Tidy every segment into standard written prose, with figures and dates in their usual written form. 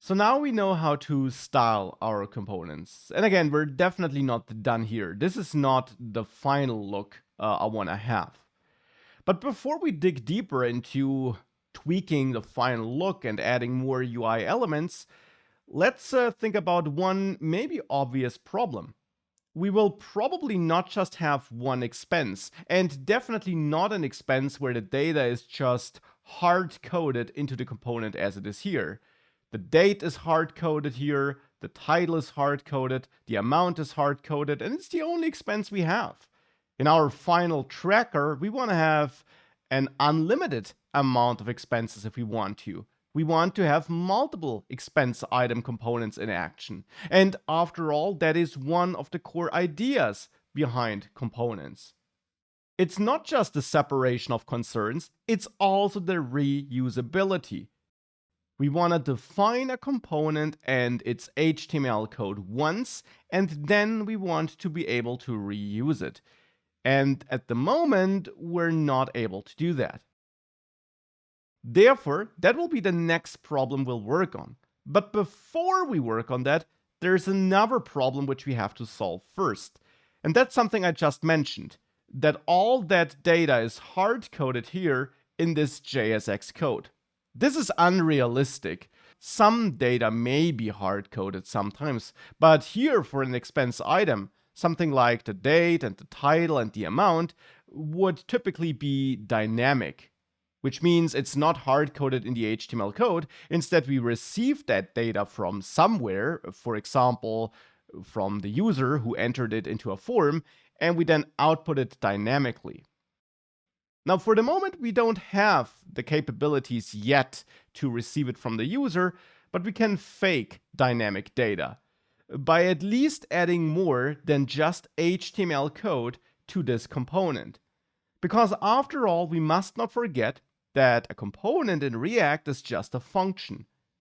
So now we know how to style our components. And again, we're definitely not done here. This is not the final look I want to have. But before we dig deeper into tweaking the final look and adding more UI elements, let's think about one maybe obvious problem. We will probably not just have one expense, and definitely not an expense where the data is just hard-coded into the component as it is here. The date is hard-coded here, the title is hard-coded, the amount is hard-coded, and it's the only expense we have. In our final tracker, we want to have an unlimited amount of expenses if we want to. We want to have multiple expense item components in action. And after all, that is one of the core ideas behind components. It's not just the separation of concerns, it's also the reusability. We want to define a component and its HTML code once, and then we want to be able to reuse it. And at the moment, we're not able to do that. Therefore, that will be the next problem we'll work on. But before we work on that, there's another problem which we have to solve first. And that's something I just mentioned, that all that data is hard-coded here in this JSX code. This is unrealistic. Some data may be hard-coded sometimes, but here for an expense item, something like the date and the title and the amount would typically be dynamic, which means it's not hard-coded in the HTML code. Instead, we receive that data from somewhere, for example, from the user who entered it into a form, and we then output it dynamically. Now, for the moment, we don't have the capabilities yet to receive it from the user, but we can fake dynamic data by at least adding more than just HTML code to this component. Because after all, we must not forget that a component in React is just a function.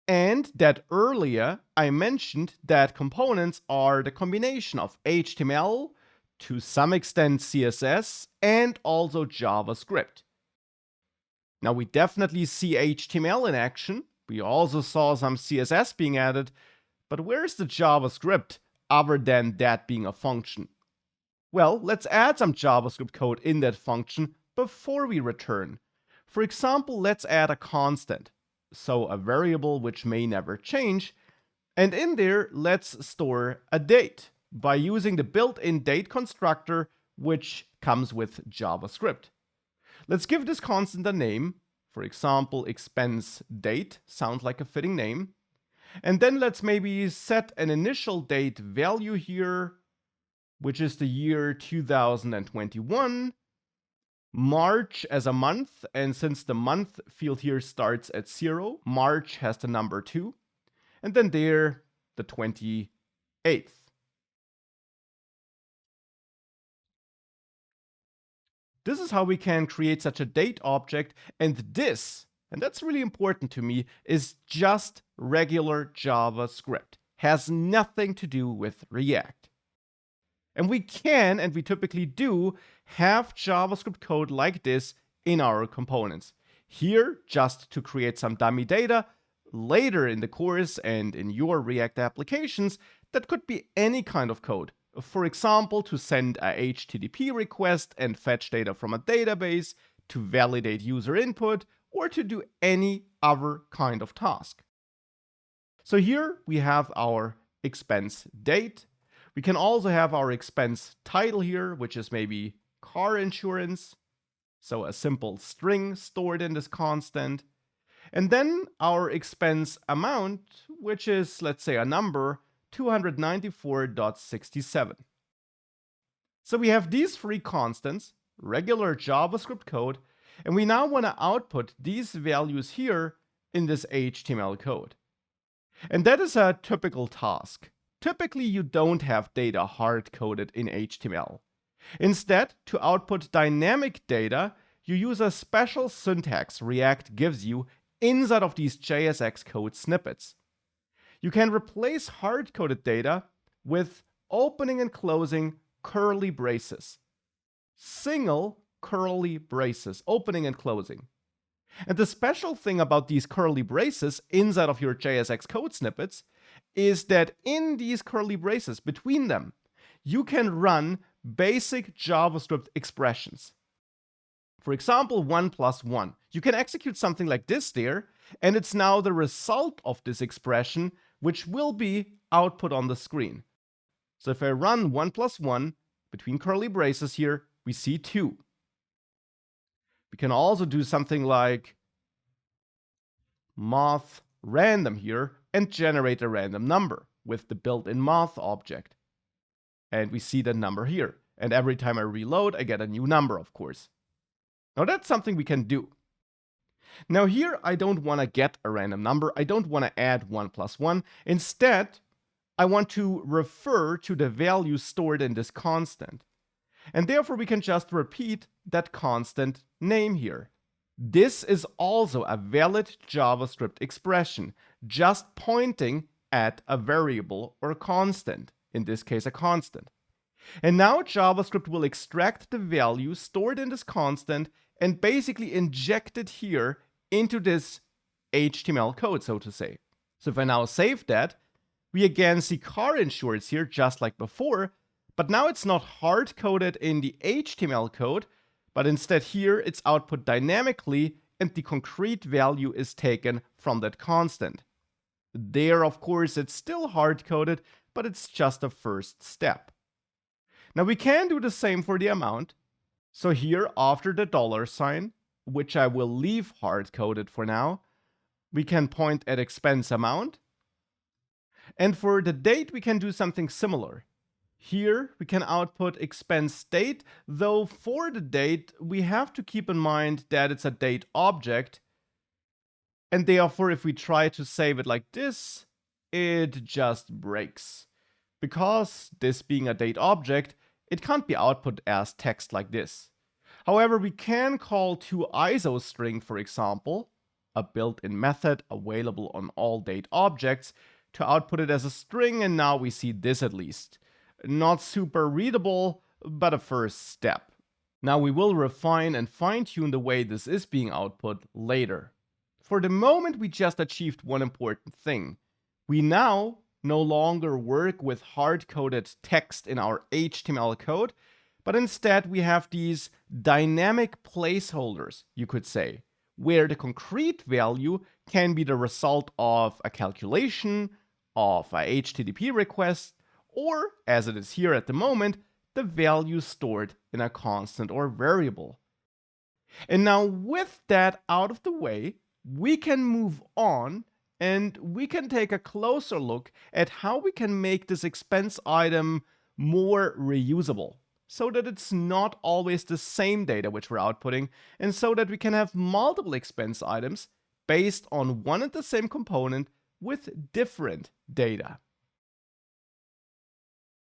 And that earlier I mentioned that components are the combination of HTML, to some extent CSS, and also JavaScript. Now we definitely see HTML in action. We also saw some CSS being added, but where's the JavaScript other than that being a function? Well, let's add some JavaScript code in that function before we return. For example, let's add a constant, so a variable which may never change, and in there let's store a date by using the built-in date constructor which comes with JavaScript. Let's give this constant a name, for example, ExpenseDate, sounds like a fitting name. And then let's maybe set an initial date value here, which is the year 2021, March as a month, and since the month field here starts at 0, March has the number 2, and then there, the 28th. This is how we can create such a date object, and this, and that's really important to me, is just regular JavaScript. Has nothing to do with React. And we can, and we typically do, have JavaScript code like this in our components. Here, just to create some dummy data. Later in the course and in your React applications, that could be any kind of code. For example, to send a HTTP request and fetch data from a database, to validate user input, or to do any other kind of task. So here we have our expense date. We can also have our expense title here, which is maybe car insurance. So a simple string stored in this constant. And then our expense amount, which is, let's say, a number, 294.67. So we have these three constants, regular JavaScript code, and we now want to output these values here in this HTML code. And that is a typical task. Typically, you don't have data hard-coded in HTML. Instead, to output dynamic data, you use a special syntax React gives you inside of these JSX code snippets. You can replace hard-coded data with opening and closing curly braces. Single curly braces, opening and closing. And the special thing about these curly braces inside of your JSX code snippets is that in these curly braces between them, you can run basic JavaScript expressions. For example, 1 plus 1. You can execute something like this there, and it's now the result of this expression, which will be output on the screen. So if I run 1 plus 1 between curly braces here, we see 2. We can also do something like math random here and generate a random number with the built-in math object. And we see the number here. And every time I reload, I get a new number, of course. Now that's something we can do. Now here, I don't want to get a random number. I don't want to add 1 plus 1. Instead, I want to refer to the value stored in this constant. And therefore, we can just repeat that constant name here. This is also a valid JavaScript expression, just pointing at a variable or a constant, in this case a constant. And now JavaScript will extract the value stored in this constant and basically inject it here into this HTML code, so to say. So if I now save that, we again see car insurance here just like before, but now it's not hard-coded in the HTML code, but instead here it's output dynamically and the concrete value is taken from that constant. There, of course, it's still hard-coded, but it's just a first step. Now we can do the same for the amount. So here, after the $sign, which I will leave hard-coded for now, we can point at expense amount. And for the date, we can do something similar. Here, we can output expense date, though for the date, we have to keep in mind that it's a date object. And therefore, if we try to save it like this, it just breaks. Because this being a date object, it can't be output as text like this. However, we can call toISOString, for example, a built-in method available on all date objects, to output it as a string, and now we see this at least. Not super readable, but a first step. Now we will refine and fine-tune the way this is being output later. For the moment, we just achieved one important thing. We now no longer work with hard-coded text in our HTML code, but instead we have these dynamic placeholders, you could say, where the concrete value can be the result of a calculation, of a HTTP request, or, as it is here at the moment, the value stored in a constant or variable. And now with that out of the way, we can move on and we can take a closer look at how we can make this expense item more reusable, so that it's not always the same data which we're outputting, and so that we can have multiple expense items based on one and the same component with different data.